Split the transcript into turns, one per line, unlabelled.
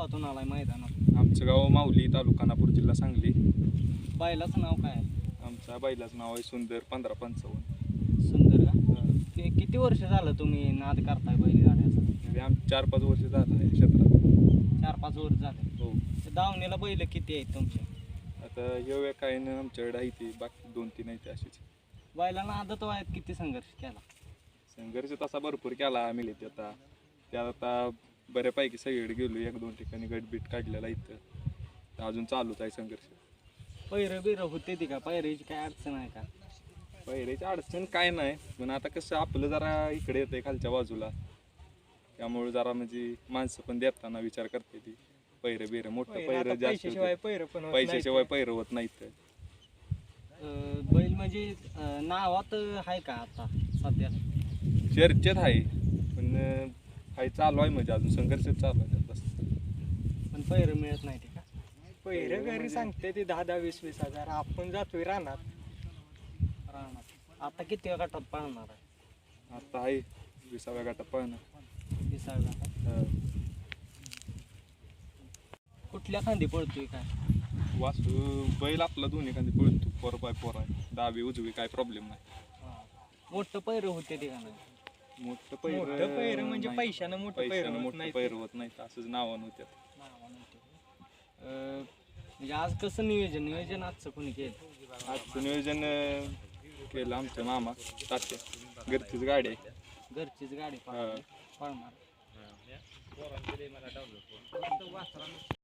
गावातून आलाय मैदानात?
आमचं गाव माऊली, तालुका नापूर, जिल्हा सांगली.
बैलाचं नाव काय आहे?
आमच्या बैलाचं नाव आहे सुंदर 1555.
सुंदर का? ते किती वर्ष झालं तुम्ही नाद करताय बैलगाड्याचा?
म्हणजे आमचं 4-5 वर्ष झालं आहे क्षेत्रात.
4-5 वर्ष झाले.
हो.
ते दावणीला बैल किती आहेत तुमचे?
आता ह्यो एक आहे ना आमच्याकडे आहे ती, बाकी 2-3 आहेत अशीच.
बैलांना आदत वयात किती संघर्ष केला?
संघर्ष तसा भरपूर केला आम्ही आता. त्यात आता बऱ्यापैकी सगळीकडे गेलो, 1-2 ठिकाणी गटबीट काढलेला इथं. अजून चालूच आहे संघर्ष.
पैरं बिरं होते ती का? पैराची काय अडचण आहे का?
पहिल्याची अडचण काय नाही, पण आता कसं आपलं जरा इकडे येतंय खालच्या बाजूला, त्यामुळे जरा म्हणजे माणसं पण देताना विचार करते ती. पैरं बिरं मोठं पैरं जास्त
पैशाशिवाय पैरं पण होत नाही.
पैशाशिवाय पैरं होत नाहीत.
बैल म्हणजे नावात आहे का आता सध्या?
चर्चेत आहे, पण काही चालू आहे म्हणजे अजून संघर्ष चालू आहे त्यात बस.
पण पैरं मिळत नाही ते का?
पहिलं घरी सांगते ते 10-10, 20-20 हजार. आपण जातोय रानात.
आता किती गटात पळणार आहे?
आता आहे 20व्या गटात पळणार.
20व्या गटात. कुठल्या खांदी पळतोय काय?
वासू बैल आपला दोन्ही खांदी पळतो, 4x4 आहे, डावी उजवी काय प्रॉब्लेम नाही.
मोठं पैरं होते ते का नाही?
मोठं
मोठं पैरं म्हणजे
नाही.
पैशानं मोठं पैरं होत
मोठं
नाही.
पैरं होत नाही, असंच नावानं होत्यात.
म्हणजे आज कसं नियोजन आजचं कोणी केलं?
आजचं नियोजन केलं आमचे मामा तात्या, घरचीच गाडी आहे.
घरचीच गाडी पळणार.